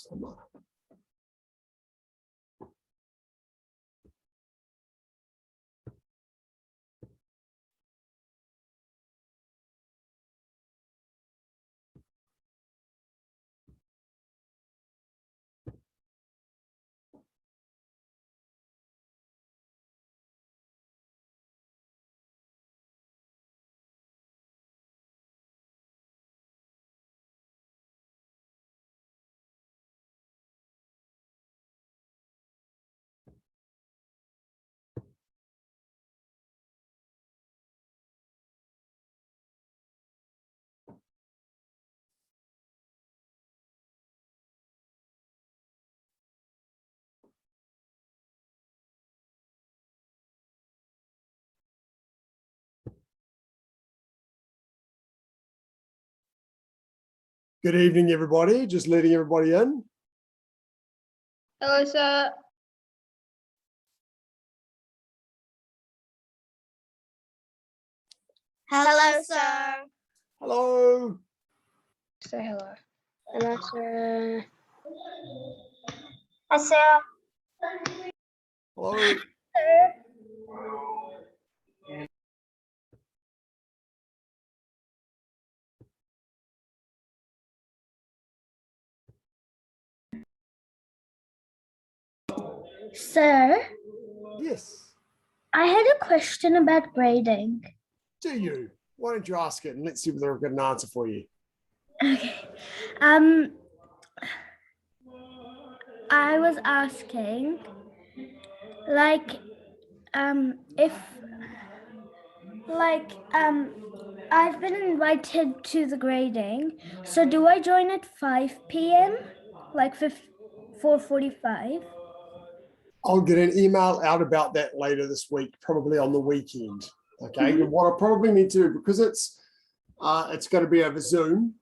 Summer. Good evening, everybody. Just letting everybody in. Hello, sir. Hello, sir. Hello. Say hello. Hello, sir. Hi, sir. Hello. Sir, Yes. I had a question about grading. Do you? Why don't you ask it and let's see whether I've got an answer for you. Okay. I was asking, like, if, like, I've been invited to the grading. So do I join at 5 p.m.? Like 4:45? I'll get an email out about that later this week, probably on the weekend. Okay. And what I probably need to do, because it's going to be over Zoom,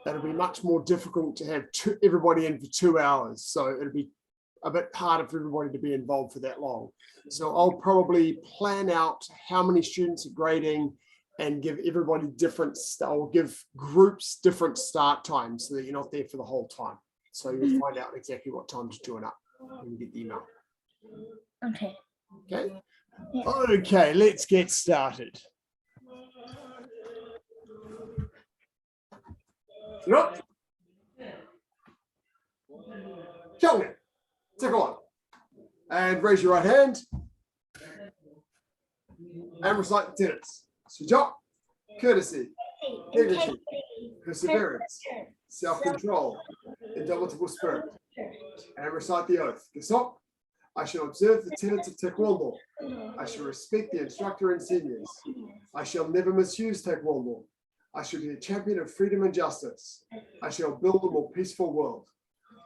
that'll be much more difficult to have everybody in for 2 hours. So it'll be a bit harder for everybody to be involved for that long. So I'll probably plan out how many students are grading and give everybody different, I'll give groups different start times so that you're not there for the whole time. So you'll find out exactly what time to join up when you get the email. Okay. Okay. Yeah. Okay, let's get started. Look. Chonji, take on. And raise your right hand. And recite the tenets. Sujok, courtesy, dignity, perseverance, self-control, indomitable spirit. And recite the oath. Gesok, I shall observe the tenets of Taekwondo. I shall respect the instructor and seniors. I shall never misuse Taekwondo. I shall be a champion of freedom and justice. I shall build a more peaceful world.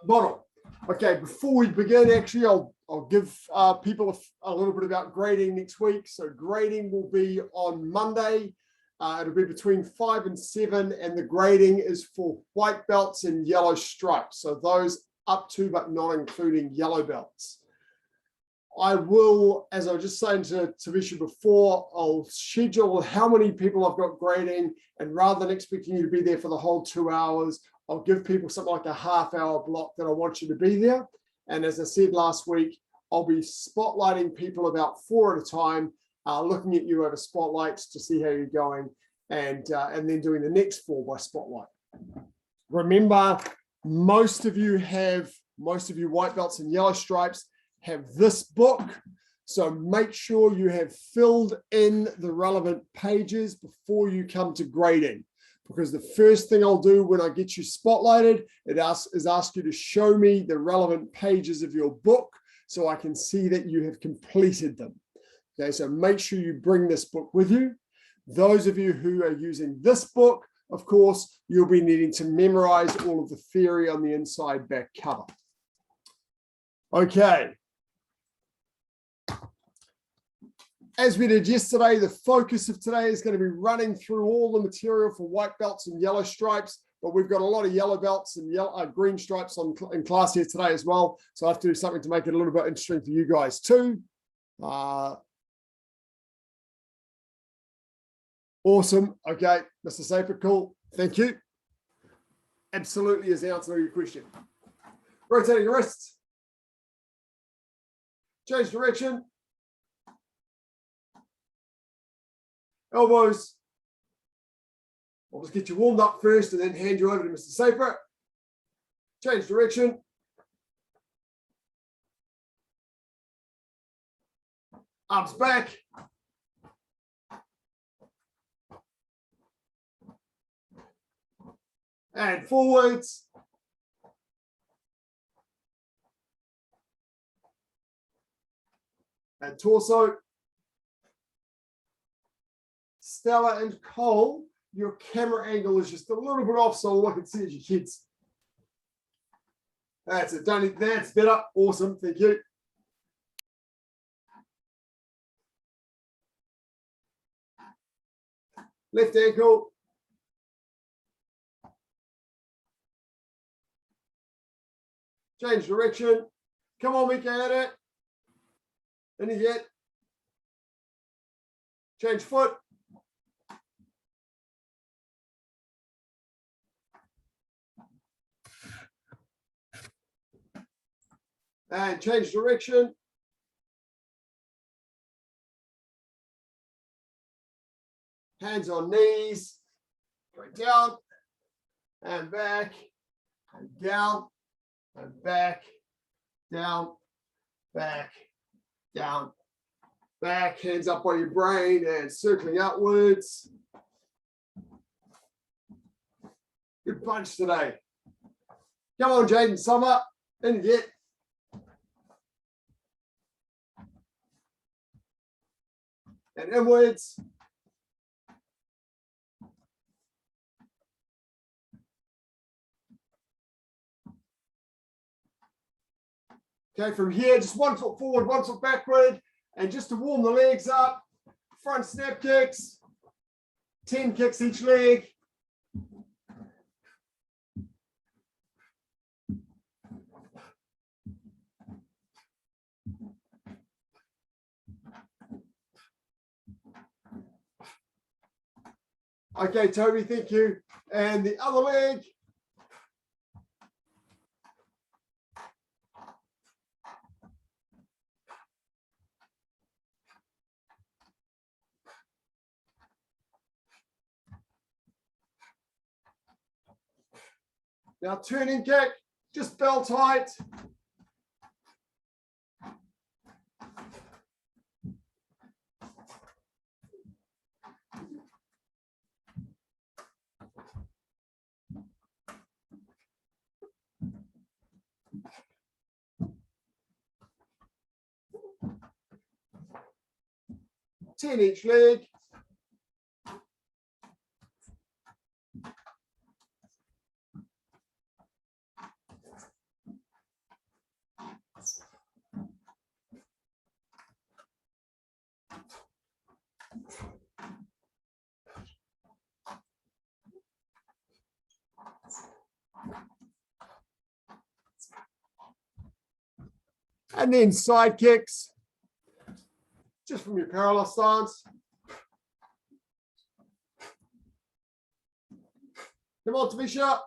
Bottom. Okay, before we begin, actually, I'll give people a little bit about grading next week. So grading will be on Monday. It'll be between 5 and 7, and the grading is for white belts and yellow stripes. So those up to but not including yellow belts. I will, as I was just saying to Tavisha before, I'll schedule how many people I've got grading, and rather than expecting you to be there for the whole 2 hours, I'll give people something like a half-hour block that I want you to be there. And as I said last week, I'll be spotlighting people about 4 at a time, looking at you over spotlights to see how you're going, and then doing the next 4 by spotlight. Remember, most of you white belts and yellow stripes have this book. So make sure you have filled in the relevant pages before you come to grading. Because the first thing I'll do when I get you spotlighted, is ask you to show me the relevant pages of your book so I can see that you have completed them. Okay, so make sure you bring this book with you. Those of you who are using this book, of course, you'll be needing to memorize all of the theory on the inside back cover. Okay. As we did yesterday, the focus of today is going to be running through all the material for white belts and yellow stripes, but we've got a lot of yellow belts and green stripes in class here today as well. So I have to do something to make it a little bit interesting for you guys too. Awesome. Okay, Mr. Sapir, cool. Thank you. Absolutely is the answer to your question. Rotating your wrists. Change direction. Elbows. I'll just get you warmed up first and then hand you over to Mr. Sapir. Change direction. Arms back. And forwards. And torso. Stella and Cole, your camera angle is just a little bit off, so all I can see is your kids. That's it. Don't need that's better. Awesome. Thank you. Left ankle. Change direction. Come on, Mika, at it. And you get. Change foot. And change direction. Hands on knees. Going down and back and down and back, down, back, down, back. Hands up by your brain and circling outwards. Good punch today. Come on, Jaden Summer. And get. And inwards. Okay, from here, just 1 foot forward, 1 foot backward. And just to warm the legs up, front snap kicks, 10 kicks each leg. Okay, Toby, thank you. And the other leg. Now turning kick, just belt height. Ten each leg. And then side kicks, just from your parallel stance. Come on, Tamisha.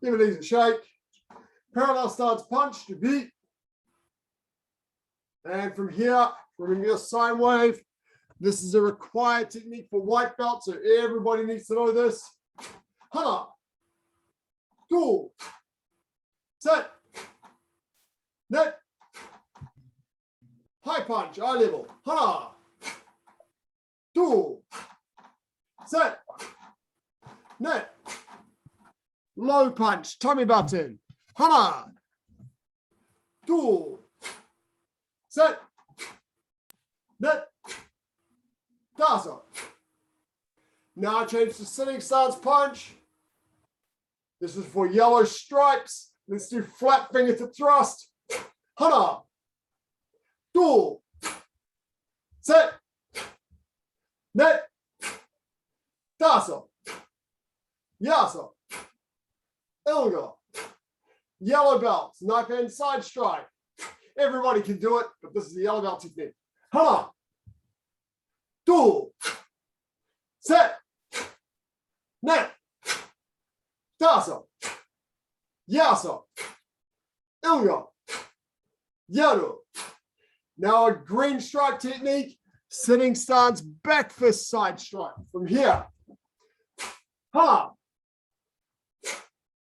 Give it a shake. Parallel stance punch to beat. And from here, we're going to do a sine wave. This is a required technique for white belt, so everybody needs to know this. Hana. Go. Set. Net. High punch, eye level. Hana. Go. Set. Net. Low punch, tummy button. Hana. Two. Set. Net. Daza. Now change to sitting stance punch. This is for yellow stripes. Let's do flat fingertip thrust. Hana. Dual. Set. Net. Tasa. Yasa. Ilga. Yellow belts. Knife hand side strike. Everybody can do it, but this is the yellow belt technique. Hana. Dual. Set. Net. Tasa. Yasa. Ilga. Yaru. Now a green strike technique. Sitting stance back fist side strike. From here. Ha.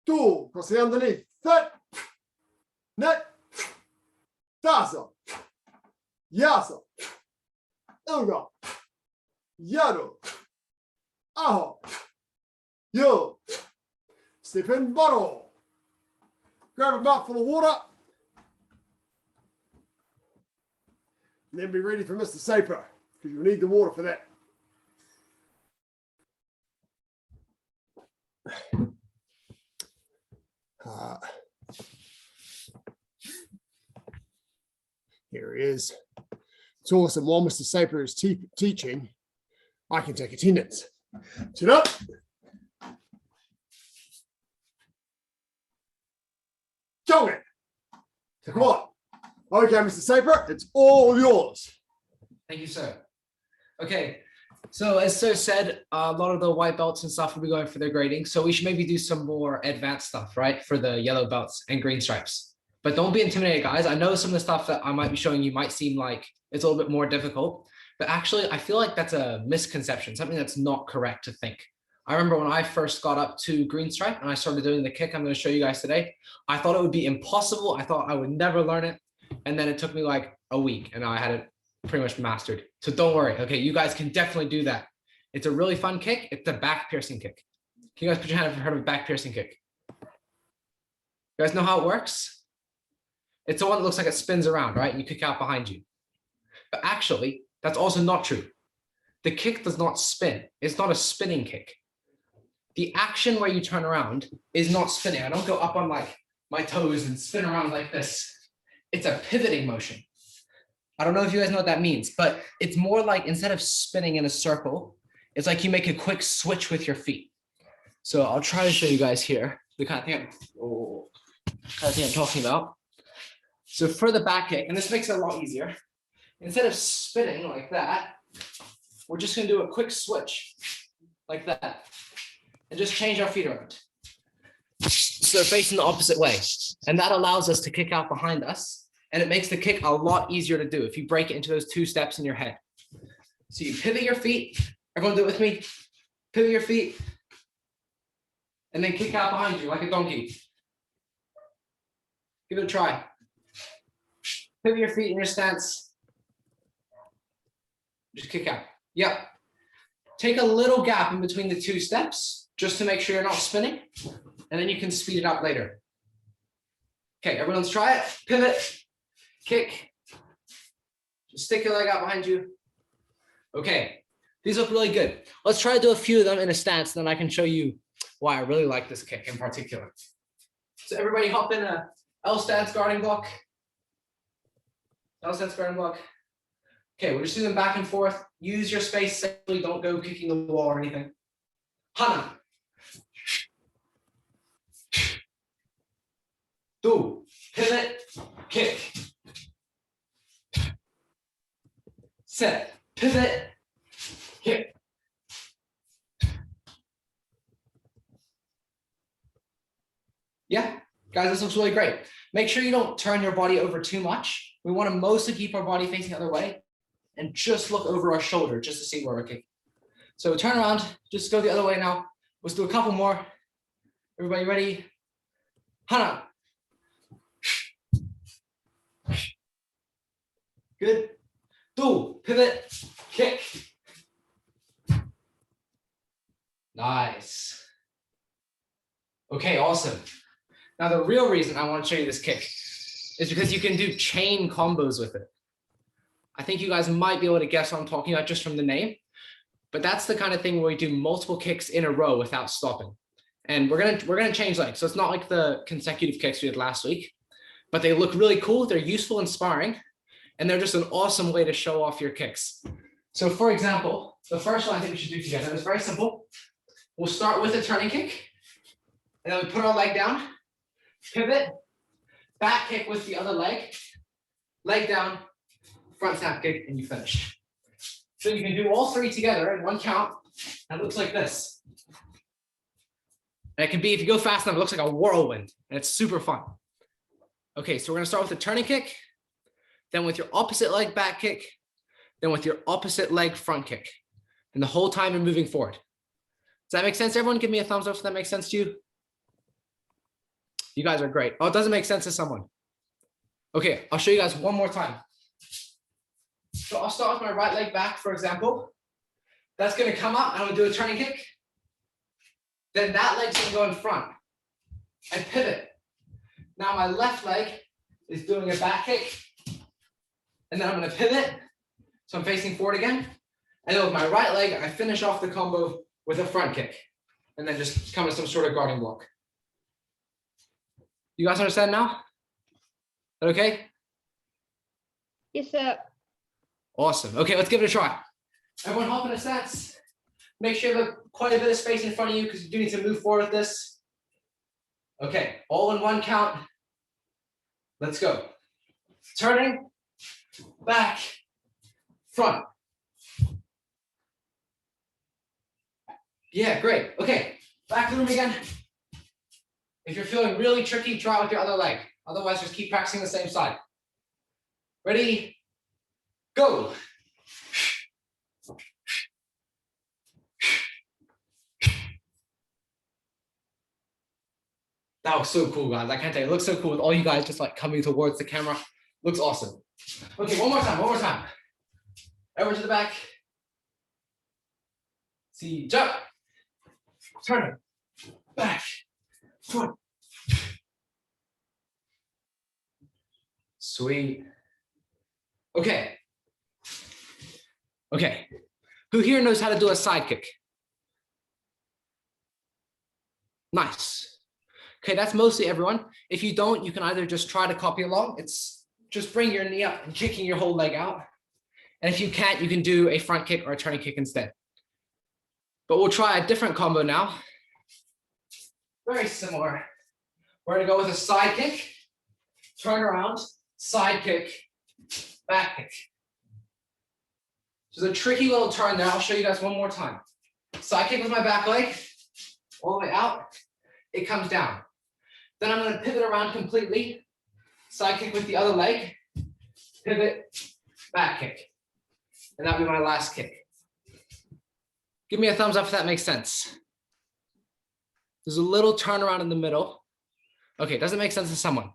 Dual. Cross the underneath. Set. Net. Tasa. Yasa. Ilga. Yaru. Aho. Yo. Step in bottle. Grab a mouthful of water. And then be ready for Mr. Sapir, because you'll need the water for that. Here he is. It's awesome. While Mr. Sapir is teaching, I can take attendance. Sit up. Chonji. Come on. Okay, Mr. Sapir, it's all yours. Thank you, sir. Okay, so as sir said, a lot of the white belts and stuff will be going for their grading. So we should maybe do some more advanced stuff, right? For the yellow belts and green stripes. But don't be intimidated, guys. I know some of the stuff that I might be showing you might seem like it's a little bit more difficult, but actually I feel like that's a misconception, something that's not correct to think. I remember when I first got up to green stripe and I started doing the kick I'm going to show you guys today, I thought it would be impossible. I thought I would never learn it. And then it took me like a week and I had it pretty much mastered. So don't worry. Okay, you guys can definitely do that. It's a really fun kick. It's a back piercing kick. Can you guys put your hand if you've heard of a back piercing kick? You guys know how it works? It's the one that looks like it spins around, right? And you kick out behind you. But actually, that's also not true. The kick does not spin. It's not a spinning kick. The action where you turn around is not spinning. I don't go up on like my toes and spin around like this. It's a pivoting motion. I don't know if you guys know what that means, but it's more like instead of spinning in a circle, it's like you make a quick switch with your feet. So I'll try to show you guys here the kind of thing I'm talking about. So for the back kick, and this makes it a lot easier, instead of spinning like that, we're just going to do a quick switch like that and just change our feet around. So they're facing the opposite way. And that allows us to kick out behind us. And it makes the kick a lot easier to do if you break it into those two steps in your head. So you pivot your feet. Everyone do it with me. Pivot your feet. And then kick out behind you like a donkey. Give it a try. Pivot your feet in your stance. Just kick out. Yep. Take a little gap in between the two steps just to make sure you're not spinning. And then you can speed it up later. Okay, everyone, let's try it. Pivot, kick. Just stick your leg out behind you. Okay, these look really good. Let's try to do a few of them in a stance, then I can show you why I really like this kick in particular. So everybody hop in a L stance guarding block. L stance guarding block. Okay, we're just doing them back and forth. Use your space safely. Don't go kicking the wall or anything. Hana. Do, pivot, kick. Set, pivot, kick. Yeah, guys, this looks really great. Make sure you don't turn your body over too much. We want to mostly keep our body facing the other way and just look over our shoulder just to see where we're kicking. So turn around, just go the other way now. Let's do a couple more. Everybody ready? Hana. Good. Do, pivot, kick. Nice. Okay, awesome. Now the real reason I want to show you this kick is because you can do chain combos with it. I think you guys might be able to guess what I'm talking about just from the name. but that's the kind of thing where we do multiple kicks in a row without stopping. And we're gonna change legs. So it's not like the consecutive kicks we did last week, but they look really cool. They're useful in sparring, and they're just an awesome way to show off your kicks. So for example, the first one I think we should do together is very simple. We'll start with a turning kick, and then we put our leg down, pivot, back kick with the other leg down, front snap kick, and you finish. So you can do all three together in one count. That looks like this. And it can be, if you go fast enough, it looks like a whirlwind, and it's super fun. Okay, so we're gonna start with a turning kick, then with your opposite leg back kick, then with your opposite leg front kick. And the whole time you're moving forward. Does that make sense? Everyone give me a thumbs up if that makes sense to you. You guys are great. Oh, it doesn't make sense to someone. Okay, I'll show you guys one more time. So I'll start with my right leg back, for example. That's gonna come up, I'm gonna do a turning kick. Then that leg's gonna go in front and pivot. Now my left leg is doing a back kick, and then I'm gonna pivot. So I'm facing forward again. And then with my right leg, I finish off the combo with a front kick, and then just come to some sort of guarding block. You guys understand now? That okay? Yes, sir. Awesome. Okay, let's give it a try. Everyone hop into stance. Make sure you have quite a bit of space in front of you because you do need to move forward with this. Okay, all in one count. Let's go. Turning, back, front. Yeah, great. Okay, back to the room again. If you're feeling really tricky, try it with your other leg. Otherwise, just keep practicing the same side. Ready? Go. That was so cool, guys. I can't tell you, it looks so cool with all you guys just like coming towards the camera. Looks awesome. Okay, one more time. Over to the back. See, jump. Turn it. Back. Front. Sweet. Okay. Okay. Who here knows how to do a side kick? Nice. Okay, that's mostly everyone. If you don't, you can either just try to copy along. It's just bring your knee up and kicking your whole leg out. And if you can't, you can do a front kick or a turning kick instead. But we'll try a different combo now. Very similar. We're gonna go with a side kick, turn around, side kick, back kick. So there's a tricky little turn there. I'll show you guys one more time. Side kick with my back leg, all the way out. It comes down. Then I'm gonna pivot around completely. Side kick with the other leg, pivot, back kick. And that'll be my last kick. Give me a thumbs up if that makes sense. There's a little turnaround in the middle. Okay, doesn't make sense to someone.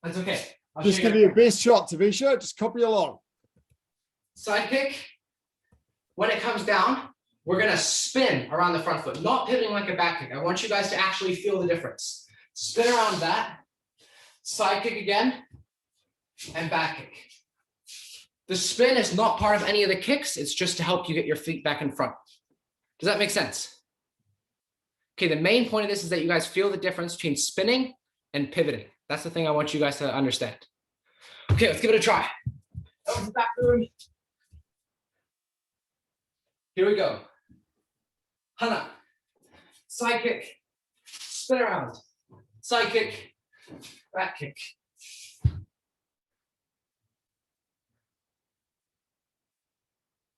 That's okay. Just give you your best shot, Tavisha. Just copy along. Side kick. When it comes down, we're gonna spin around the front foot, not pivoting like a back kick. I want you guys to actually feel the difference. Spin around that, side kick again, and back kick. The spin is not part of any of the kicks. It's just to help you get your feet back in front. Does that make sense? Okay, the main point of this is that you guys feel the difference between spinning and pivoting. That's the thing I want you guys to understand. Okay, let's give it a try. Over to the back room. Here we go. Hana. Side kick. Spin around. Side kick. Back kick.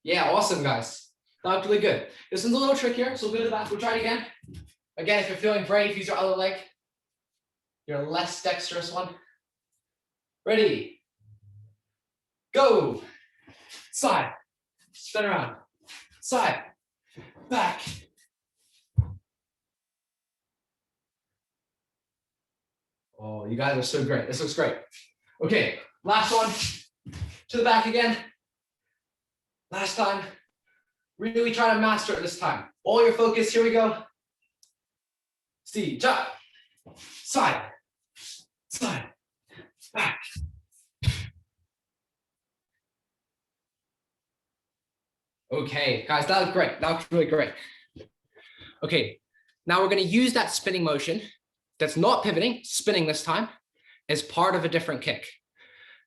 Yeah, awesome, guys. That looked really good. This one's a little trickier, so we'll go to the back. We'll try it again. Again, if you're feeling brave, use your other leg. Your less dexterous one. Ready. Go. Side. Spin around. Side. Back. Oh, you guys are so great. This looks great. Okay, last one. To the back again. Last time. Really try to master it this time. All your focus. Here we go. See, jump. Side. Side. Back. Okay, guys, that was great. That was really great. Okay, now we're going to use that spinning motion that's not pivoting, spinning this time, as part of a different kick.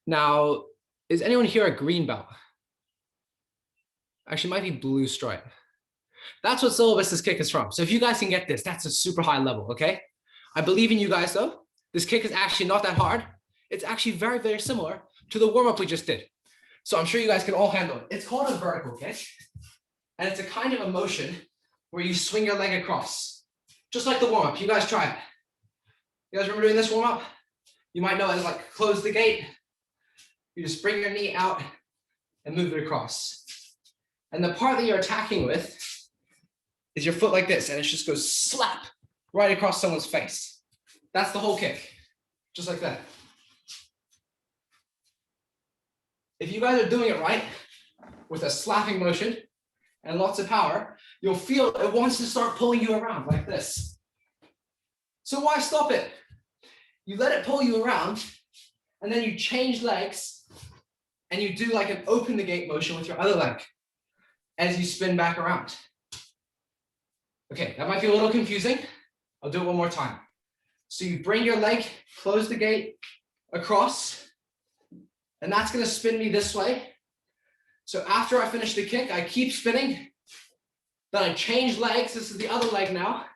Now, is anyone here a green belt? Actually, it might be blue stripe. That's what syllabus kick is from. So if you guys can get this, that's a super high level, okay? I believe in you guys though. This kick is actually not that hard. It's actually very, very similar to the warm-up we just did. So I'm sure you guys can all handle it. It's called a vertical kick. And it's a kind of a motion where you swing your leg across. Just like the warm-up. You guys try it. You guys remember doing this warm-up? You might know it as like close the gate. You just bring your knee out and move it across. And the part that you're attacking with is your foot like this, and it just goes slap right across someone's face. That's the whole kick, just like that. If you guys are doing it right, with a slapping motion and lots of power, you'll feel it wants to start pulling you around like this. So why stop it? You let it pull you around, and then you change legs, and you do like an open the gate motion with your other leg as you spin back around. Okay, that might be a little confusing. I'll do it one more time. So you bring your leg, close the gate, across, and that's gonna spin me this way. So after I finish the kick, I keep spinning, then I change legs, this is the other leg now,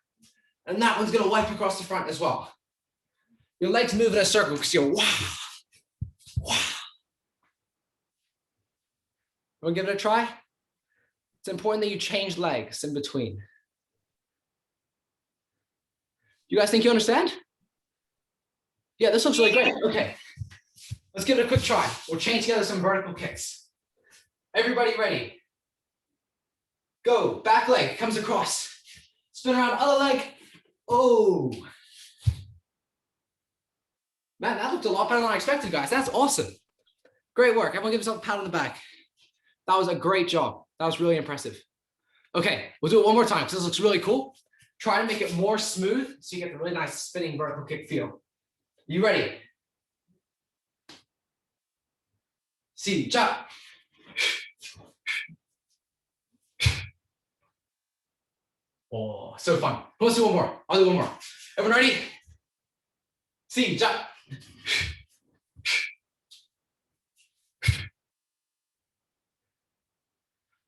and that one's gonna wipe across the front as well. Your legs move in a circle because you're wow, wow. Wanna give it a try? It's important that you change legs in between. You guys think you understand? Yeah, this looks really great. Okay, let's give it a quick try. We'll chain together some vertical kicks. Everybody ready? Go, back leg comes across. Spin around, other leg. Oh. Man, that looked a lot better than I expected, guys. That's awesome. Great work. Everyone give yourself a pat on the back. That was a great job. That was really impressive. Okay, we'll do it one more time because this looks really cool. Try to make it more smooth so you get the really nice spinning vertical kick feel. You ready? See, jump. Oh, so fun. Let's do one more. I'll do one more. Everyone ready? See, jump.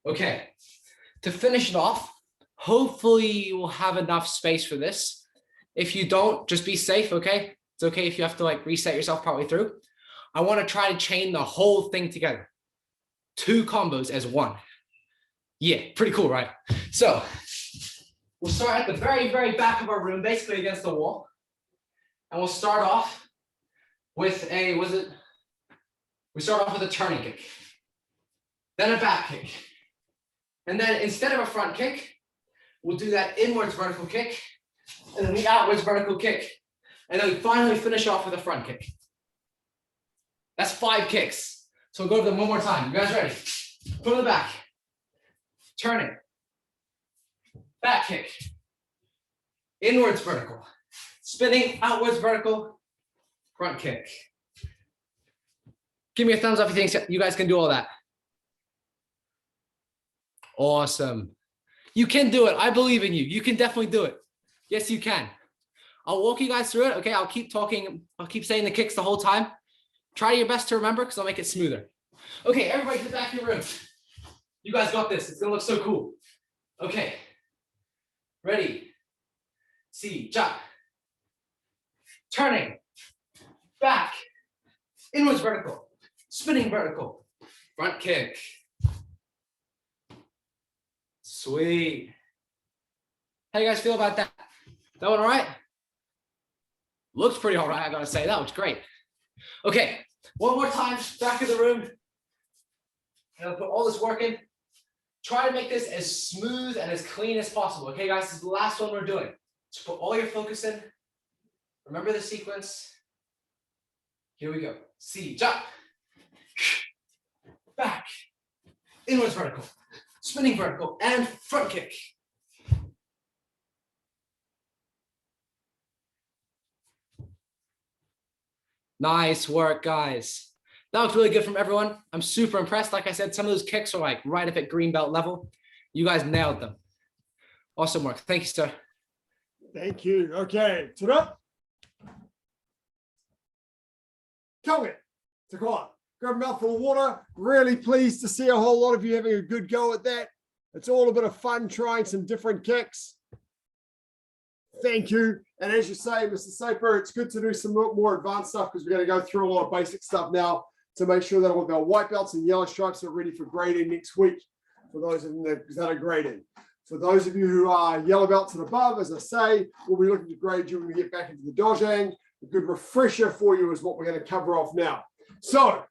Okay, to finish it off, hopefully you will have enough space for this. If you don't, just be safe, okay? It's okay if you have to like reset yourself partway through. I want to try to chain the whole thing together. 2 combos as one. Yeah, pretty cool, right? So we'll start at the very, very back of our room, basically against the wall. And we'll start off with we start off with a turning kick. Then a back kick. And then instead of a front kick, we'll do that inwards vertical kick, and then the outwards vertical kick. And then we finally finish off with a front kick. That's 5 kicks. So we'll go over them one more time. You guys ready? From the back. Turning. Back kick. Inwards vertical. Spinning, outwards vertical, front kick. Give me a thumbs up if you think you guys can do all that. Awesome. You can do it. I believe in you. You can definitely do it. Yes, you can. I'll walk you guys through it. Okay, I'll keep talking. I'll keep saying the kicks the whole time. Try your best to remember because I'll make it smoother. Okay, everybody to the back of your room. You guys got this. It's gonna look so cool. Okay. Ready. See, jump. Turning. Back. Inwards vertical. Spinning vertical. Front kick. Sweet. How do you guys feel about that? That one all right? Looks pretty all right, I gotta say. That was great. Okay, one more time, back of the room. And I'll put all this work in. Try to make this as smooth and as clean as possible. Okay, guys, this is the last one we're doing. So put all your focus in. Remember the sequence. Here we go. See, jump. Back. Inwards vertical. Spinning vertical and front kick. Nice work, guys. That looks really good from everyone. I'm super impressed. Like I said, some of those kicks are like right up at green belt level. You guys nailed them. Awesome work. Thank you, sir. Thank you. Okay. Ta-da. Come in. Grab a mouthful of water. Really pleased to see a whole lot of you having a good go at that. It's all a bit of fun trying some different kicks. Thank you. And as you say, Mr. Sapir, it's good to do some more advanced stuff because we're going to go through a lot of basic stuff now to make sure that all of our white belts and yellow stripes are ready for grading next week for those of you that are grading. For those of you who are yellow belts and above, as I say, we'll be looking to grade you when we get back into the dojang. A good refresher for you is what we're going to cover off now. So,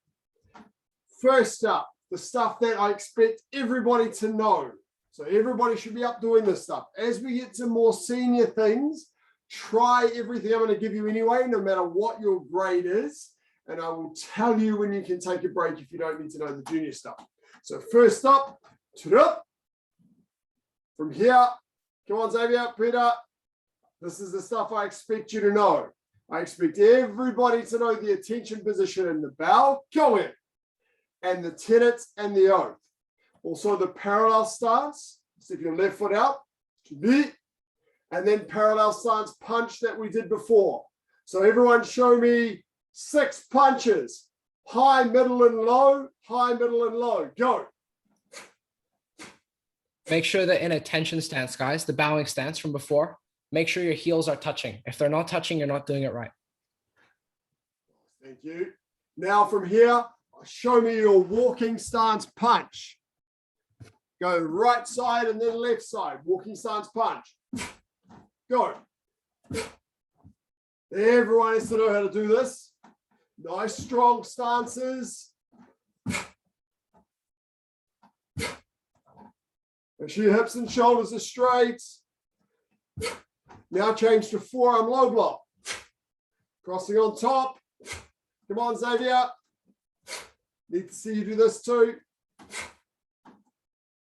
first up, the stuff that I expect everybody to know. So everybody should be up doing this stuff. As we get to more senior things, try everything I'm going to give you anyway, no matter what your grade is. And I will tell you when you can take a break if you don't need to know the junior stuff. So first up, from here, come on, Xavier, Peter. This is the stuff I expect you to know. I expect everybody to know the attention position in the bow, go in, and the tenets and the oath. Also the parallel stance, stick your left foot out, and then parallel stance punch that we did before. So everyone show me 6 punches, high, middle, and low, high, middle, and low, go. Make sure that in a tension stance, guys, the bowing stance from before, make sure your heels are touching. If they're not touching, you're not doing it right. Thank you. Now from here, show me your walking stance punch. Go right side and then left side. Walking stance punch. Go. Everyone has to know how to do this. Nice strong stances. Make sure your hips and shoulders are straight. Now change to forearm low block. Crossing on top. Come on, Xavier. Need to see you do this too.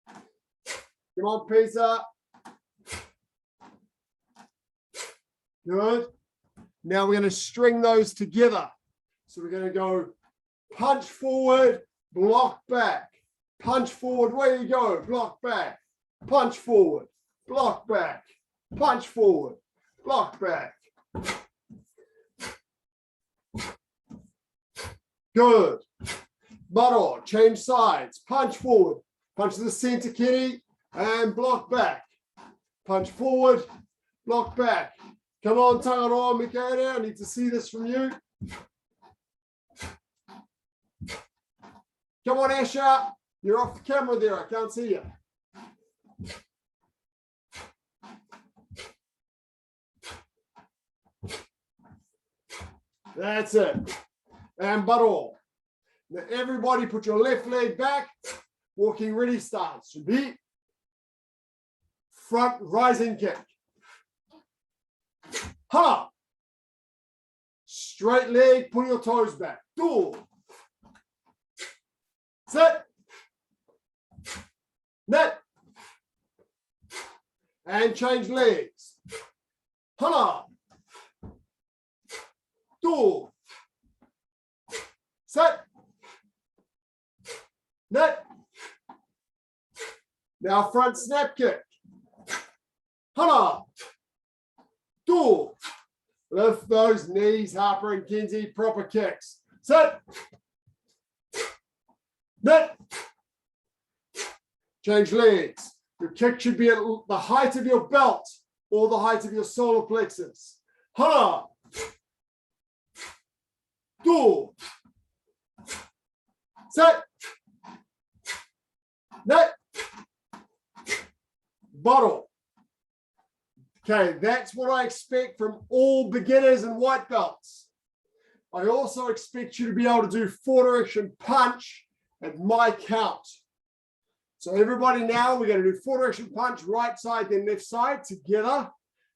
Come on, Peter. Good. Now we're going to string those together. So we're going to go punch forward, block back. Punch forward, where you go, block back. Punch forward, block back. Punch forward, block back. Good. Butter, change sides. Punch forward. Punch to the center, Kitty, and block back. Punch forward, block back. Come on, Tangaroa, Mikaela. I need to see this from you. Come on, Asher. You're off the camera there. I can't see you. That's it. And butter. Now everybody put your left leg back. Walking ready stance. Should be front rising kick. Ha! Straight leg, pull your toes back. Do. Sit. Net. And change legs. Hala. Do. Set. Net. Now front snap kick. Hala. Do. Lift those knees, Harper and Kenzie, proper kicks. Set. Net. Change legs. Your kick should be at the height of your belt or the height of your solar plexus. Hala. Do. Set. Net. Bottle. Okay, that's what I expect from all beginners and white belts. I also expect you to be able to do 4-direction punch at my count. So everybody now, we're going to do 4-direction punch, right side, then left side, together.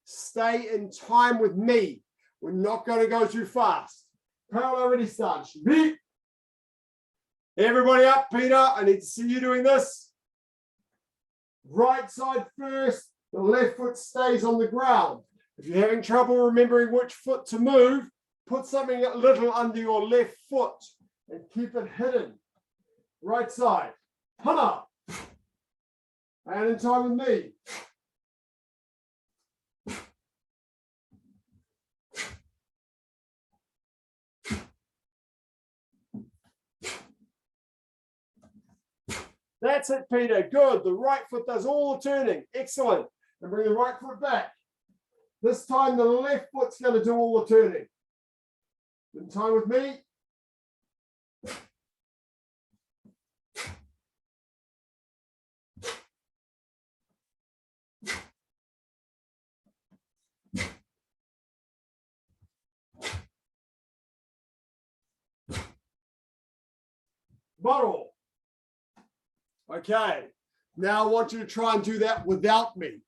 Stay in time with me. We're not going to go too fast. Parallel ready start. Everybody up, Peter. I need to see you doing this. Right side first. The left foot stays on the ground. If you're having trouble remembering which foot to move, put something a little under your left foot and keep it hidden. Right side, hana. And in time with me. That's it, Peter. Good. The right foot does all the turning. Excellent. And bring the right foot back. This time the left foot's going to do all the turning. In time with me. Bottle. Okay. Now I want you to try and do that without me.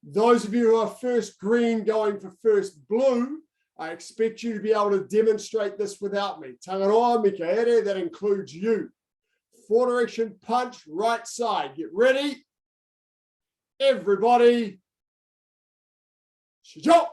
Those of you who are first green going for first blue, I expect you to be able to demonstrate this without me. Tangaroa, Mikaere, that includes you. 4 direction punch, right side. Get ready. Everybody. Shijo.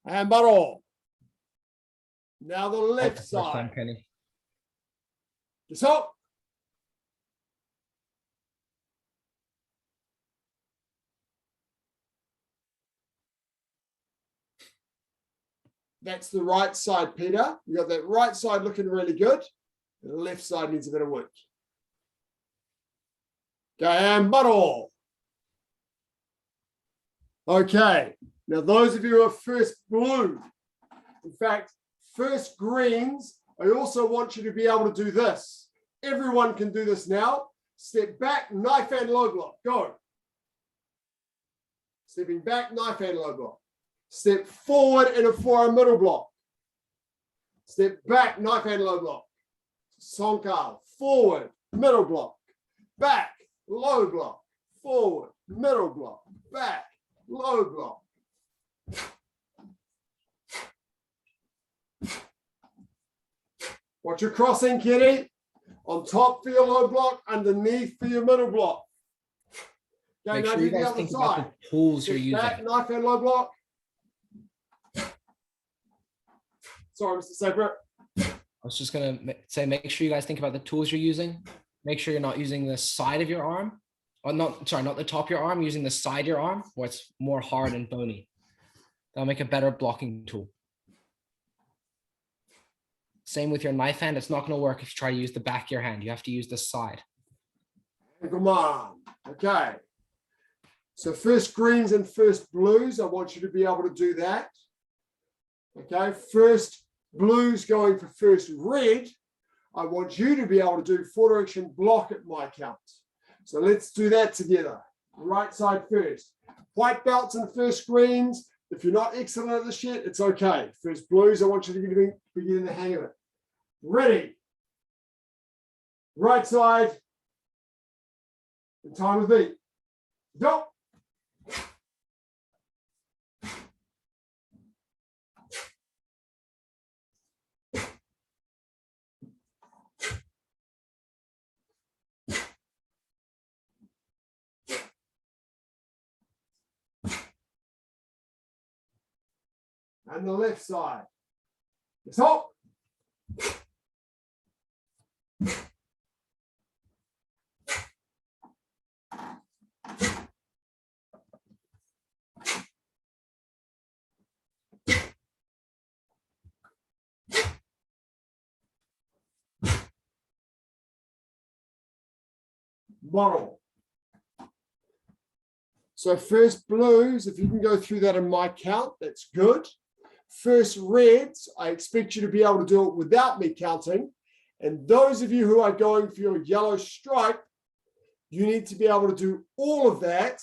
And baro. Now the left side. Penny. So. That's the right side, Peter. You got that right side looking really good. The left side needs a bit of work. Gambaro. Okay. Now, those of you who are first blue, in fact, first greens, I also want you to be able to do this. Everyone can do this now. Step back, knife and low block. Go. Stepping back, knife and low block. Step forward in a forearm middle block. Step back, knife and low block. Sonkal, forward, middle block. Back, low block. Forward, middle block. Back, low block. Watch your crossing, Kenny. On top for your low block, underneath for your middle block. Okay, Make now sure do you the guys other think side. about the tools you're Step using. back, knife and low block. Sorry, Mr. Sapir. I was just gonna say, make sure you guys think about the tools you're using. Make sure you're not using the side of your arm, or not the top of your arm, using the side of your arm where it's more hard and bony. That'll make a better blocking tool. Same with your knife hand. It's not gonna work if you try to use the back of your hand. You have to use the side. Come on. Okay. So first greens and first blues, I want you to be able to do that. Okay, first blues going for first red, I want you to be able to do 4 direction block at my count. So let's do that together. Right side first. White belts and first greens. If you're not excellent at this yet, it's okay. First blues, I want you to be getting the hang of it. Ready. Right side. In time with me. Go. And the left side. Stop. Bottle. So first blues, if you can go through that in my count, that's good. First reds, I expect you to be able to do it without me counting. And those of you who are going for your yellow stripe, you need to be able to do all of that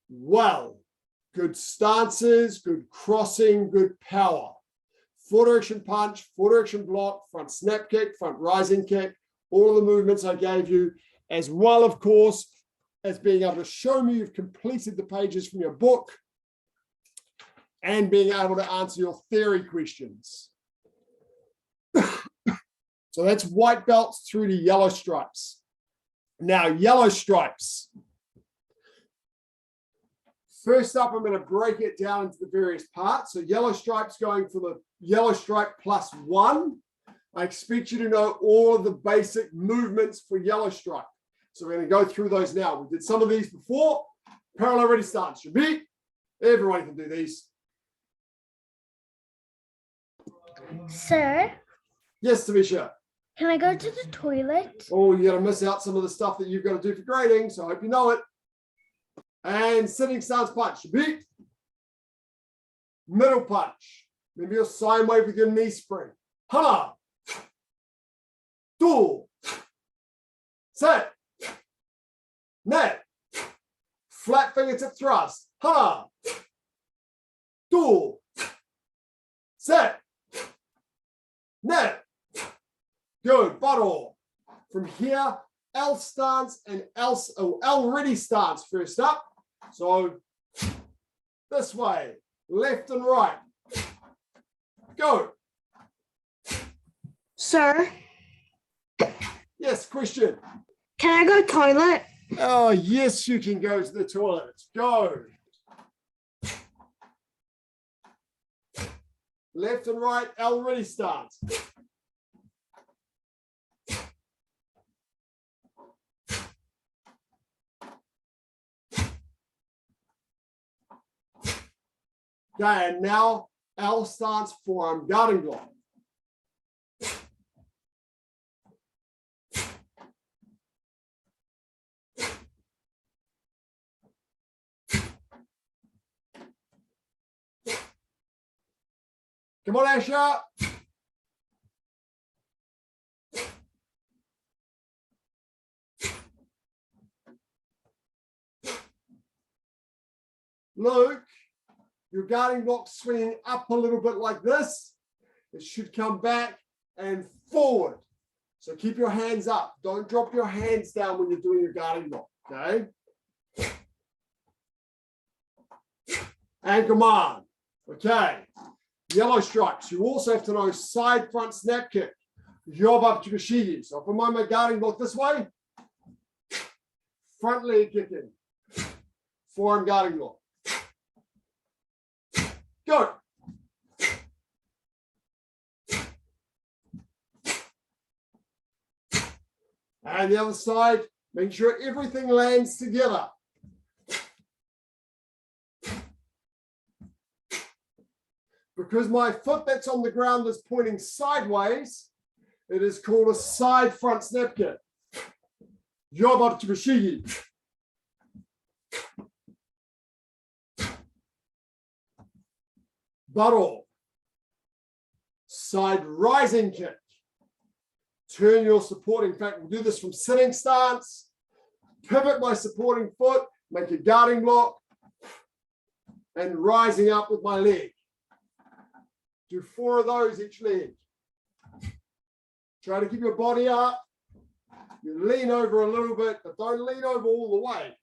well. Good stances, good crossing, good power. 4 direction punch, 4 direction block, front snap kick, front rising kick, all of the movements I gave you, as well, of course, as being able to show me you've completed the pages from your book and being able to answer your theory questions. So that's white belts through to yellow stripes. Now, yellow stripes. First up, I'm going to break it down into the various parts. So yellow stripes going for the yellow stripe +1. I expect you to know all of the basic movements for yellow stripe. So we're going to go through those now. We did some of these before. Parallel ready stance. Should be. Everyone can do these. Sir, Yes, Tavisha. can I go to the toilet? Oh, you're going to miss out some of the stuff that you've got to do for grading. So I hope you know it. And sitting stance punch. Should be. Middle punch. Maybe your sine wave with your knee spring. Hana. Do. Set. Net. Flat fingertip thrust. Hana. Do. Set. Net. Good. Bottle. From here, L stance and L ready stance first up. So this way, left and right. Go. Sir, Yes, question. can I go toilet? Oh, yes, you can go to the toilet. Go. Left and right, L ready stance. Okay, and now L stance, forearm guarding block. Come on, Asha. Luke, your guarding block swinging up a little bit like this. It should come back and forward. So keep your hands up. Don't drop your hands down when you're doing your guarding block, okay? And command. Okay. Yellow stripes. You also have to know side front snap kick. Yob up to Kashigi. So if I'm on my guarding block this way, front leg kick in. Forearm guarding block. Go. And the other side, make sure everything lands together. Because my foot that's on the ground is pointing sideways, it is called a side front snap kick. Yob up to Bashigi. Buttle. Side rising kick. Turn your supporting, in fact, we'll do this from sitting stance. Pivot my supporting foot, make a guarding block, and rising up with my leg. Do 4 of those each leg. Try to keep your body up. You lean over a little bit, but don't lean over all the way.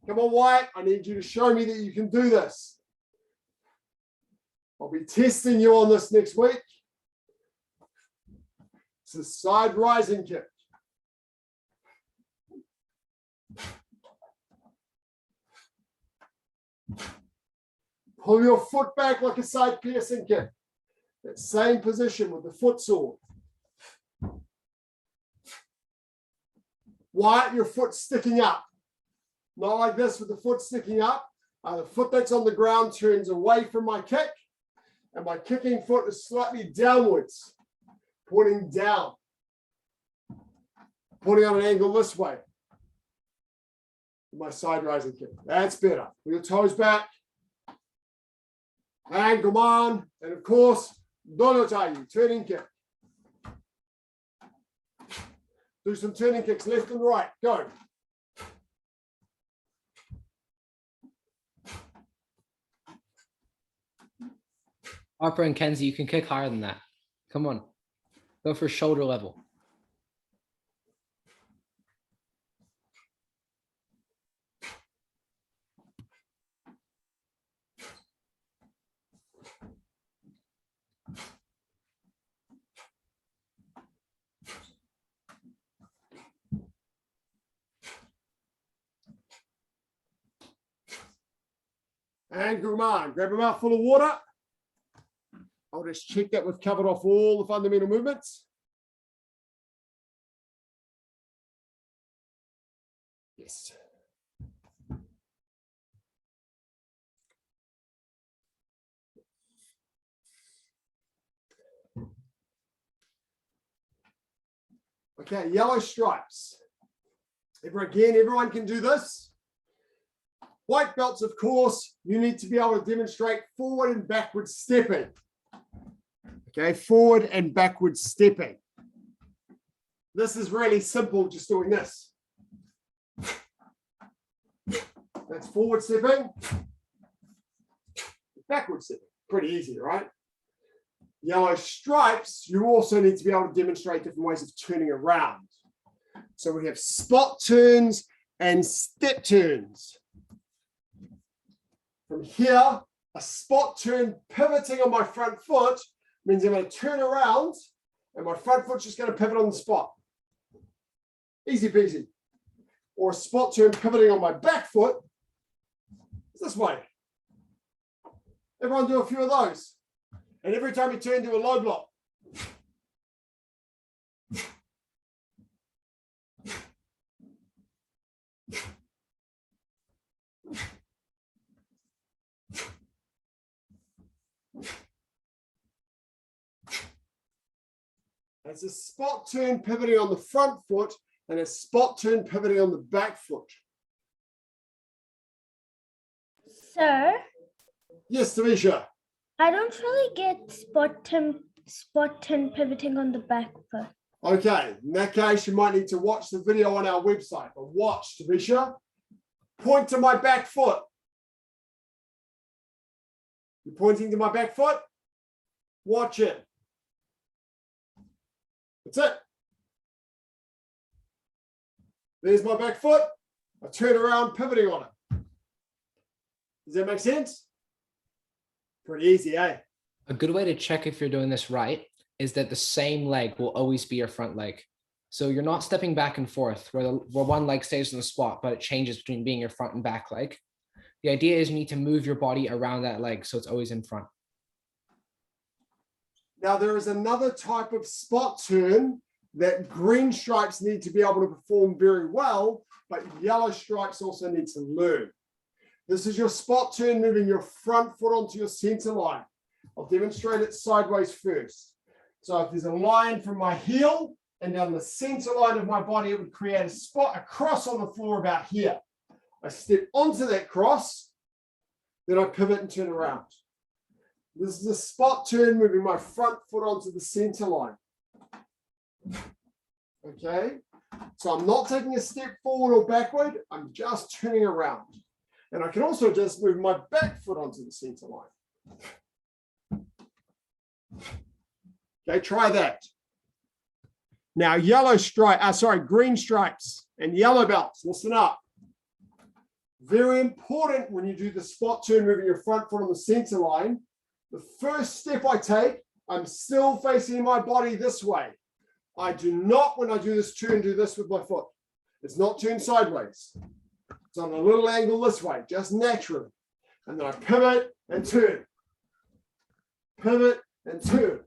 Come on, White. I need you to show me that you can do this. I'll be testing you on this next week. It's a side rising kick. Pull your foot back like a side piercing kick. That same position with the foot sword. Why your foot sticking up? Not like this with the foot sticking up. The foot that's on the ground turns away from my kick, and my kicking foot is slightly downwards, pointing down, pointing on an angle this way. My side rising kick. That's better. With your toes back. And come on. And of course, Donotayu, turning kick. Do some turning kicks left and right. Go. Harper and Kenzie, you can kick higher than that. Come on. Go for shoulder level. And good man, grab a mouthful of water. I'll just check that we've covered off all the fundamental movements. Yes. Okay, yellow stripes. Everyone can do this. White belts, of course, you need to be able to demonstrate forward and backward stepping. Okay, forward and backward stepping. This is really simple, just doing this. That's forward stepping. Backward stepping. Pretty easy, right? Yellow stripes, you also need to be able to demonstrate different ways of turning around. So we have spot turns and step turns. From here, a spot turn pivoting on my front foot means I'm going to turn around and my front foot's just going to pivot on the spot. Easy peasy. Or a spot turn pivoting on my back foot is this way. Everyone do a few of those. And every time you turn, do a low block. It's a spot turn pivoting on the front foot and a spot turn pivoting on the back foot. Sir? Yes, Tamisha. I don't really get spot turn pivoting on the back foot. Okay, in that case, you might need to watch the video on our website. But watch, Tamisha. Point to my back foot. You're pointing to my back foot? Watch it. That's it. There's my back foot. I turn around, pivoting on it. Does that make sense? Pretty easy, eh? A good way to check if you're doing this right is that the same leg will always be your front leg. So you're not stepping back and forth where one leg stays in the spot, but it changes between being your front and back leg. The idea is you need to move your body around that leg so it's always in front. Now, there is another type of spot turn that green stripes need to be able to perform very well, but yellow stripes also need to learn. This is your spot turn, moving your front foot onto your center line. I'll demonstrate it sideways first. So if there's a line from my heel and down the center line of my body, it would create a cross on the floor about here. I step onto that cross, then I pivot and turn around. This is a spot turn, moving my front foot onto the center line. Okay, so I'm not taking a step forward or backward, I'm just turning around. And I can also just move my back foot onto the center line. Okay, try that. Now, green stripes and yellow belts, listen up. Very important when you do the spot turn, moving your front foot on the center line. The first step I take, I'm still facing my body this way. I do not, when I do this turn, do this with my foot. It's not turned sideways. It's on a little angle this way, just naturally. And then I pivot and turn. Pivot and turn.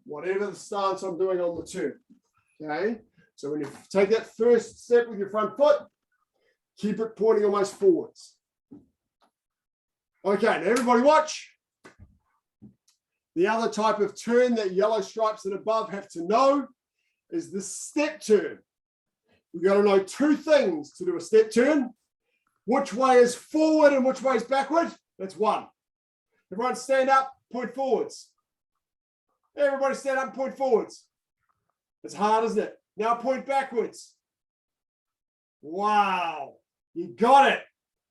Whatever the stance I'm doing on the turn. Okay? So when you take that first step with your front foot, keep it pointing almost forwards. Okay, now everybody watch. The other type of turn that yellow stripes and above have to know is the step turn. We've got to know two things to do a step turn. Which way is forward and which way is backward? That's one. Everyone stand up, point forwards. Everybody stand up and point forwards. It's hard, isn't it? Now point backwards. Wow, you got it.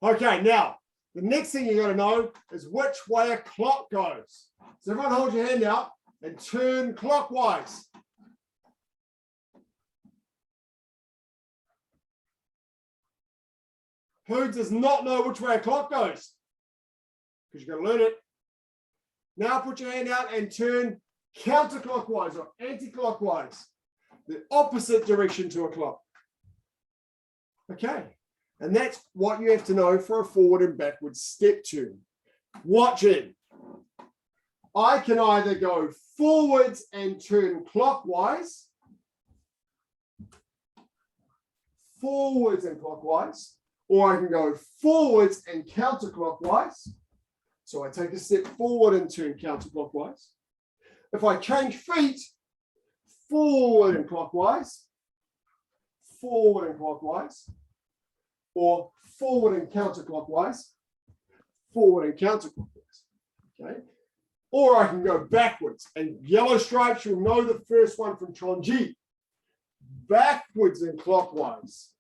Okay, now, the next thing you got to know is which way a clock goes. So everyone hold your hand out and turn clockwise. Who does not know which way a clock goes? Because you've got to learn it. Now put your hand out and turn counterclockwise or anti-clockwise, the opposite direction to a clock. Okay, and that's what you have to know for a forward and backward step turn. watching. I can either go forwards and turn clockwise, or I can go forwards and counterclockwise. So I take a step forward and turn counterclockwise. If I change feet, forward and clockwise, or forward and counterclockwise, okay? Or I can go backwards, and yellow stripes, you'll know the first one from Chonji. Backwards and clockwise,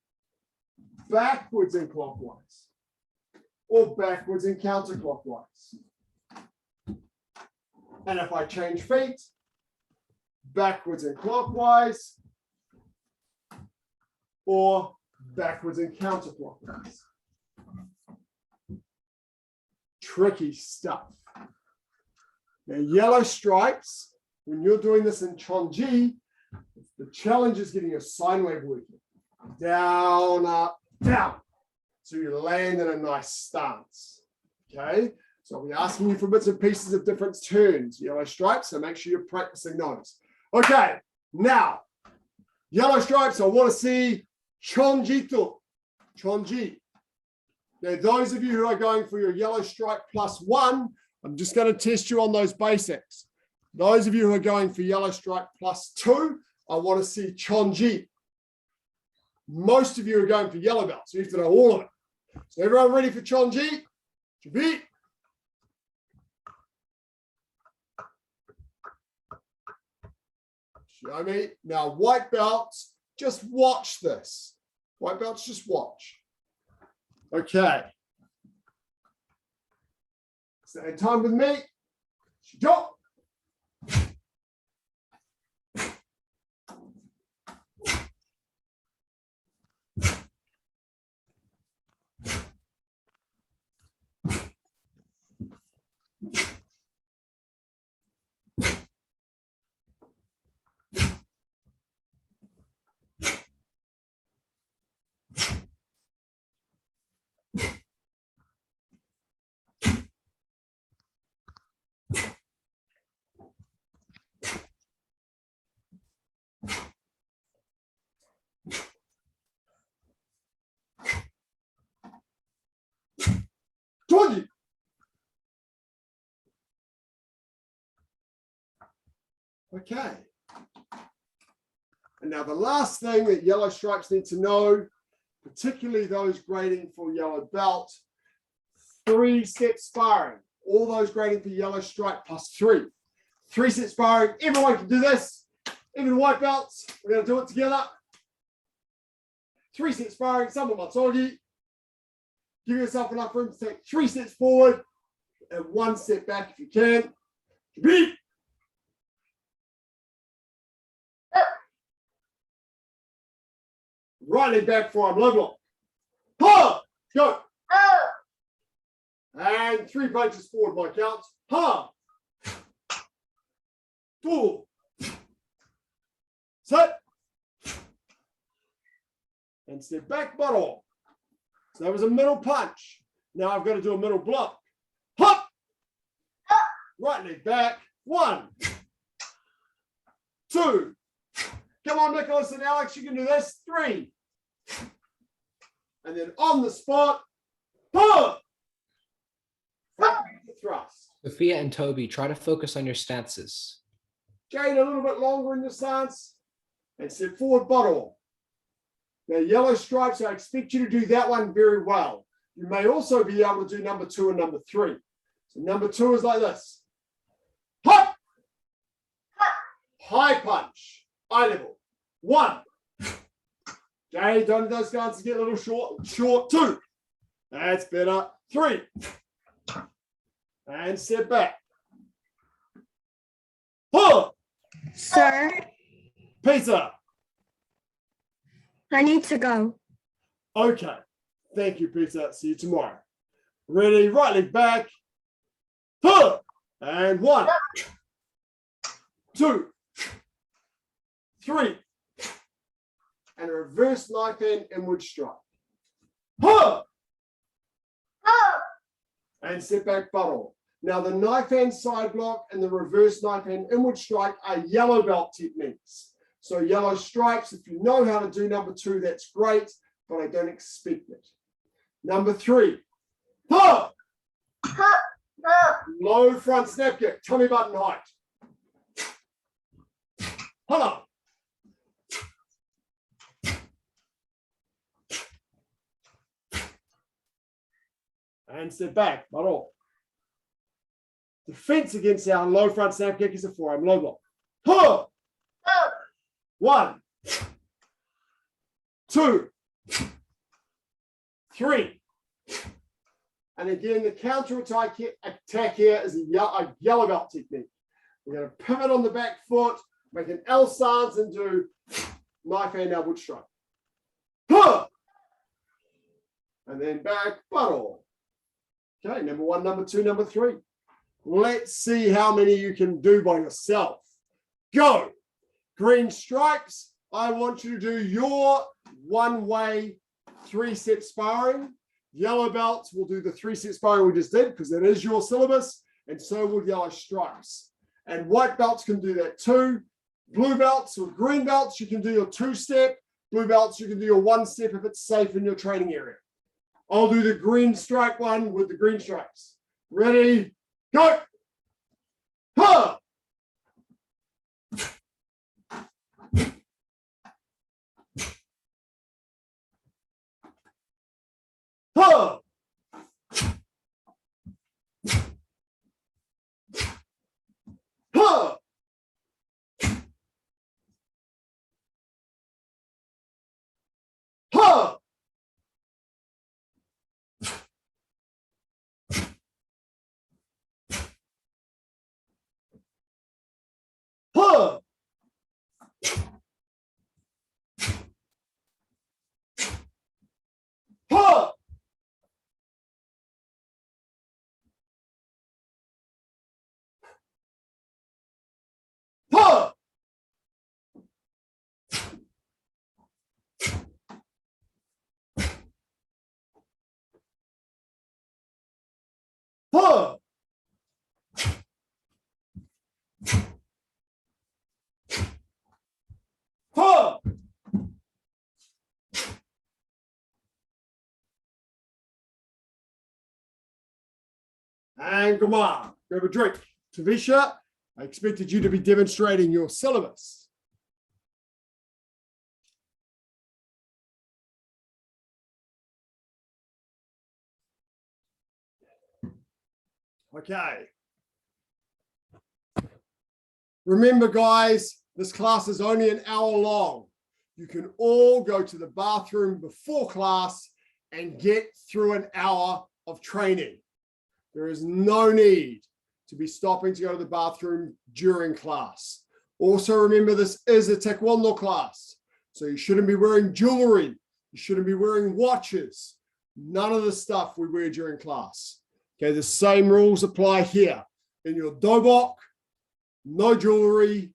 or backwards and counterclockwise. And if I change feet, backwards and clockwise, or backwards and counterclockwise. Tricky stuff. Now, yellow stripes, when you're doing this in Chonji, the challenge is getting your sine wave working. Down, up, down. So you land in a nice stance. Okay? So I'll be asking you for bits and pieces of different turns, yellow stripes, so make sure you're practicing those. Okay, now, yellow stripes, I want to see Chonji. Now, those of you who are going for your yellow stripe +1, I'm just going to test you on those basics. Those of you who are going for yellow stripe +2, I want to see Chonji. Most of you are going for yellow belt, so you have to know all of it. So everyone ready for Chonji? Chonji. Show me. Now, white belts, just watch this. White belts, just watch. Okay. Stay in time with me. Stop. Chonji. Okay. And now the last thing that yellow stripes need to know, particularly those grading for yellow belt, 3-step sparring. All those grading for yellow stripe +3. 3-step sparring. Everyone can do this. Even white belts. We're going to do it together. 3-step sparring. Someone matsogi. Give yourself enough room to take 3 steps forward and 1 step back if you can. Beat. Right leg back, forearm low block. Ha! Go. And 3 punches forward by counts. Ha! 2. Set. And step back, bottle. So that was a middle punch. Now I've got to do a middle block. Hop! Right leg back. 1, 2. Come on, Nicholas and Alex, you can do this. 3. And then on the spot. Pull! Thrust. Sophia and Toby, try to focus on your stances. Jade, a little bit longer in your stance. And step forward, bottle. Now, yellow stripes, I expect you to do that one very well. You may also be able to do number 2 and number 3. So number 2 is like this. Hop! High punch. Eye level. 1. Okay, don't let those stances get a little short. 2. That's better. 3. And step back. 4. Sir, Peter. I need to go. Okay. Thank you, Peter. See you tomorrow. Ready, right leg back. 4. And 1. 2. 3. And a reverse knife hand inward strike. 4. and step back buttle. Now the knife hand side block and the reverse knife hand inward strike are yellow belt techniques. So yellow stripes, if you know how to do number 2, that's great, but I don't expect it. Number 3, ha! Low front snap kick, tummy button height. Hello. And step back, buttle. Defense against our low front snap kick is a forearm low block. Huh! 1, 2, 3. And again, the counter attack here is a yellow belt technique. We're going to pivot on the back foot, make an L stance, and do knife hand elbow strike. Huh! And then back, buttle. Okay, number 1, number 2, number 3. Let's see how many you can do by yourself. Go. Green stripes, I want you to do your one-way 3-set sparring. Yellow belts will do the 3-set sparring we just did because that is your syllabus, and so will yellow stripes. And white belts can do that too. Blue belts or green belts, you can do your 2-step. Blue belts, you can do your 1-step if it's safe in your training area. I'll do the green stripe one with the green stripes. Ready, go. Ha! Ha! Ha! Ha! Huh. Huh. Huh. Huh. Huh. And come on, grab a drink. Tavisha, I expected you to be demonstrating your syllabus. Okay. Remember, guys, this class is only an hour long. You can all go to the bathroom before class and get through an hour of training. There is no need to be stopping to go to the bathroom during class. Also, remember, this is a Taekwondo class, so you shouldn't be wearing jewelry. You shouldn't be wearing watches. None of the stuff we wear during class. Okay, the same rules apply here. In your dobok, no jewelry,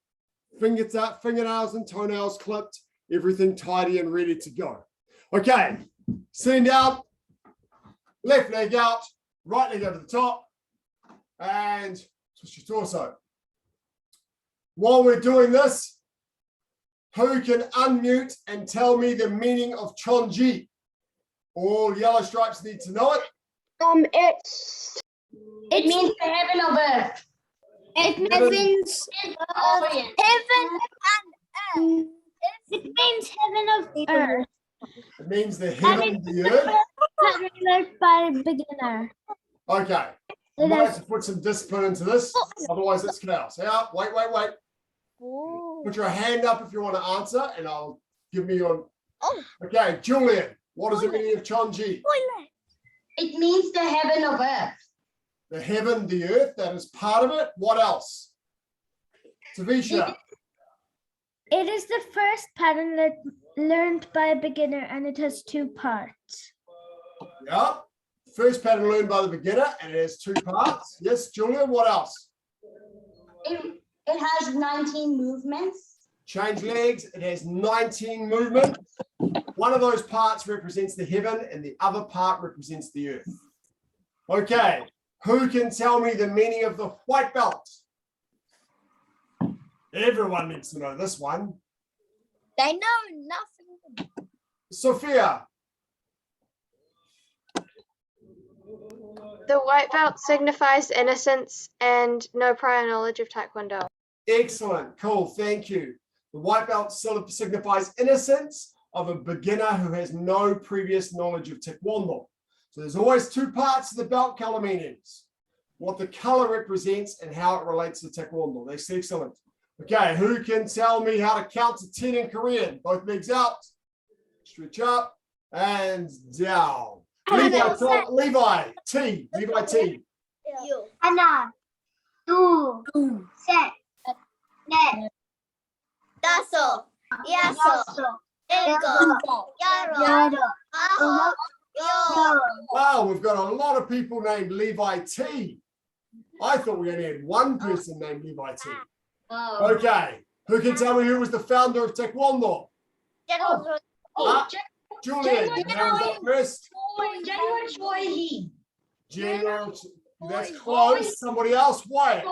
fingernails and toenails clipped, everything tidy and ready to go. Okay, sitting down, left leg out, right leg over the top, and twist your torso. While we're doing this, who can unmute and tell me the meaning of Chonji? All yellow stripes need to know it. It means the heaven of earth. It means heaven. It means heaven of earth. It means the heaven of the earth. Learned by a beginner. Okay. I might have to put some discipline into this, otherwise it's chaos. Yeah, wait. Put your hand up if you want to answer, and I'll give me your. Okay, Julian, what is the meaning of Chonji? It means the heaven of earth. The heaven, the earth, that is part of it. What else? Tavisha. It is the first pattern that learned by a beginner, and it has 2 parts. Yeah. First pattern learned by the beginner, and it has 2 parts. Yes, Julian, what else? It has 19 movements. Change legs, it has 19 movements. One of those parts represents the heaven, and the other part represents the earth. Okay, Who can tell me the meaning of the white belt? Everyone needs to know this one. They know nothing. Sophia. The white belt signifies innocence and no prior knowledge of Taekwondo. Excellent. Cool. Thank you. The white belt signifies innocence of a beginner who has no previous knowledge of Taekwondo. So there's always two parts to the belt color meanings. What the color represents and how it relates to Taekwondo. That's excellent. Okay, who can tell me how to count to 10 in Korean? Both legs out, stretch up and down. Levi T. 하나, 둘, 셋, 넷, 다섯, 여섯, 여섯, 일곱, 여덟, 여덟, 아홉, 열. Wow, we've got a lot of people named Levi T. I thought we only had one person named Levi T. Okay, who can tell me who was the founder of Taekwondo? Julian, hands up first. General Choi Hee. General, that's close. Somebody else, Wyatt.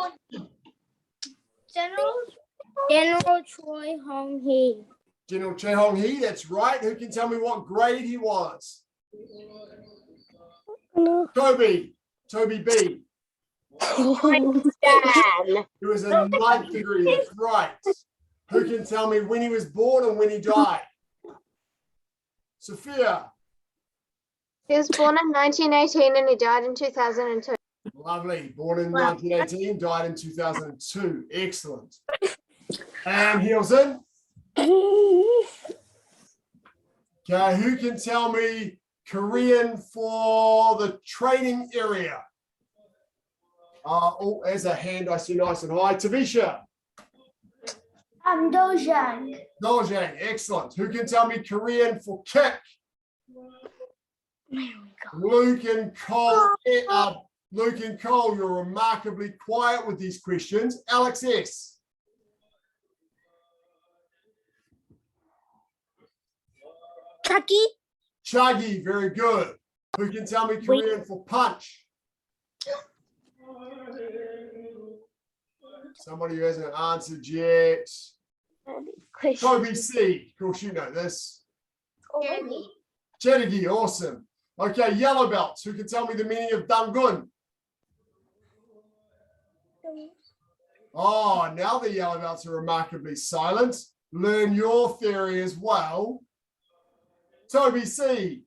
General Choi Hong Hee. General Choi Hong Hee, that's right. Who can tell me what grade he was? Toby B. He was a 9th degree, that's right. Who can tell me when he was born and when he died? Sophia. He was born in 1918 and he died in 2002. Lovely. Born in 1918, died in 2002. Excellent. And Hilson. Okay, who can tell me Korean for the training area? Oh, there's a hand I see nice and high. Tavisha. Dojang. Dojang, excellent. Who can tell me Korean for kick? Luke and Cole. Luke and Cole, you're remarkably quiet with these questions. Alex S. Chucky. Chuggy, very good. Who can tell me Korean for punch? Somebody who hasn't answered yet. Toby C. Of course, you know this. Cherigi, awesome. Okay, yellow belts. Who can tell me the meaning of dangun? Oh, now the yellow belts are remarkably silent. Learn your theory as well. Toby C.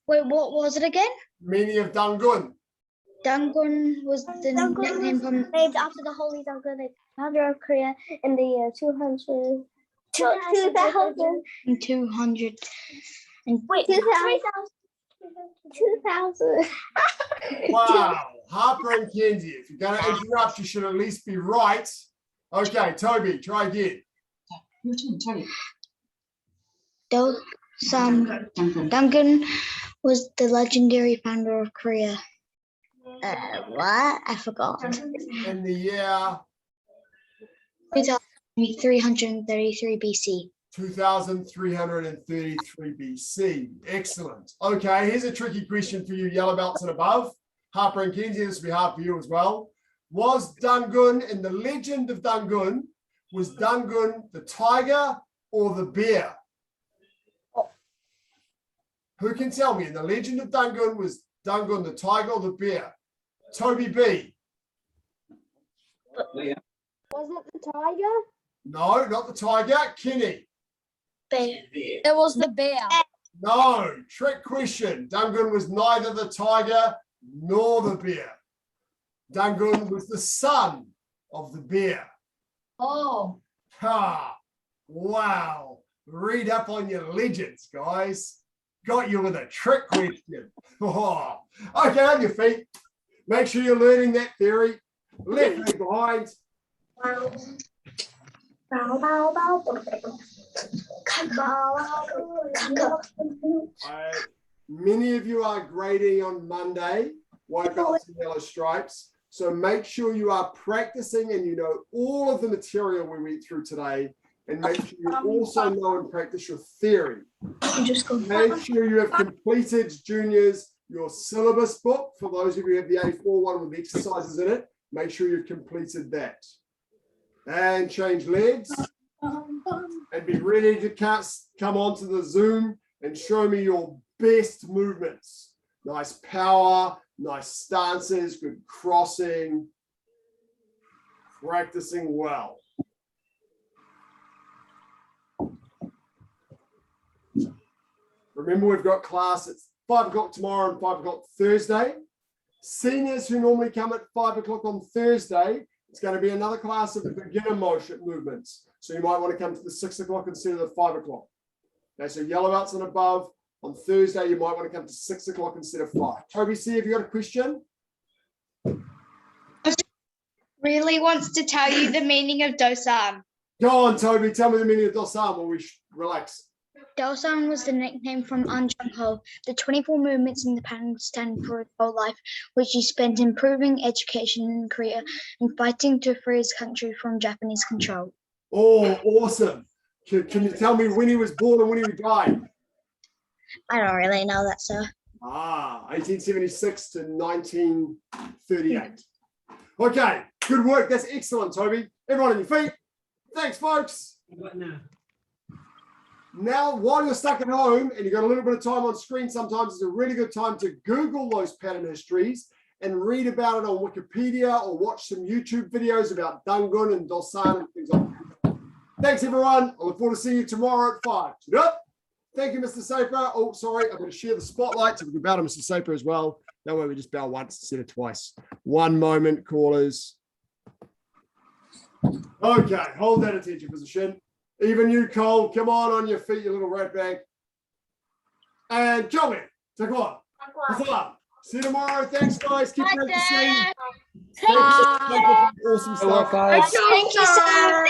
Wait, what was it again? Meaning of dangun. Dangun was the nickname from Named after the Holy Dangun, founder of Korea in the year 200. 2000. 200. Wait, 2000. Wow, Harper and Kenzie, if you're going to interrupt, you should at least be right. Okay, Toby, try again. Dangun was the legendary founder of Korea. What? I forgot. In the year 2333 BC. 2333 BC. Excellent. Okay, here's a tricky question for you, yellow belts and above. Harper and Kenzie, this will be hard for you as well. Was Dangun, in the legend of Dangun, was Dangun the tiger or the bear? Who can tell me, in the legend of Dangun, was Dangun the tiger or the bear? Toby B. Was it the tiger? No, not the tiger. Kenny. It was the bear. No, trick question. Dangun was neither the tiger nor the bear. Dangun was the son of the bear. Oh. Ha! Wow. Read up on your legends, guys. Got you with a trick question. Oh. Okay, on your feet. Make sure you're learning that theory. Left leg behind. Many of you are grading on Monday, white belts and yellow stripes. So make sure you are practicing and you know all of the material we went through today. And make sure you also know and practice your theory. Make sure you have completed juniors your syllabus book. For those of you who have the A4 one with the exercises in it, make sure you've completed that. And change legs. And be ready to come onto the Zoom and show me your best movements. Nice power, nice stances, good crossing. Practicing well. Remember, we've got class at 5 o'clock tomorrow and 5 o'clock Thursday. Seniors who normally come at 5 o'clock on Thursday, it's going to be another class of beginner motion movements. So you might want to come to the 6 o'clock instead of the 5 o'clock. Okay, so yellow belts and above. On Thursday, you might want to come to 6 o'clock instead of 5. Toby C, have you got a question? Really wants to tell you the meaning of Dosan. Go on, Toby. Tell me the meaning of Dosan while we relax. Dosan was the nickname from An Chung-ho, the 24 movements in the pattern stand for his whole life, which he spent improving education in Korea and fighting to free his country from Japanese control. Oh, awesome. Can you tell me when he was born and when he died? I don't really know that, sir. 1876 to 1938. Okay, good work. That's excellent, Toby. Everyone on your feet. Thanks, folks. What now? Now, while you're stuck at home and you've got a little bit of time on screen, sometimes it's a really good time to Google those pattern histories and read about it on Wikipedia or watch some YouTube videos about Dangun and Dosan and things like that. Thanks, everyone. I look forward to seeing you tomorrow at 5. Thank you, Mr. Sapir. Oh, sorry, I'm going to share the spotlight so we can bow to Mr. Sapir as well. That way we just bow once instead of twice. One moment, callers. Okay, hold that attention position. Even you, Cole, come on your feet, you little rat bag. And Kelvin, take on. See you tomorrow. Thanks, guys. Keep practicing. Thank you. Awesome stuff. Thank you, sir.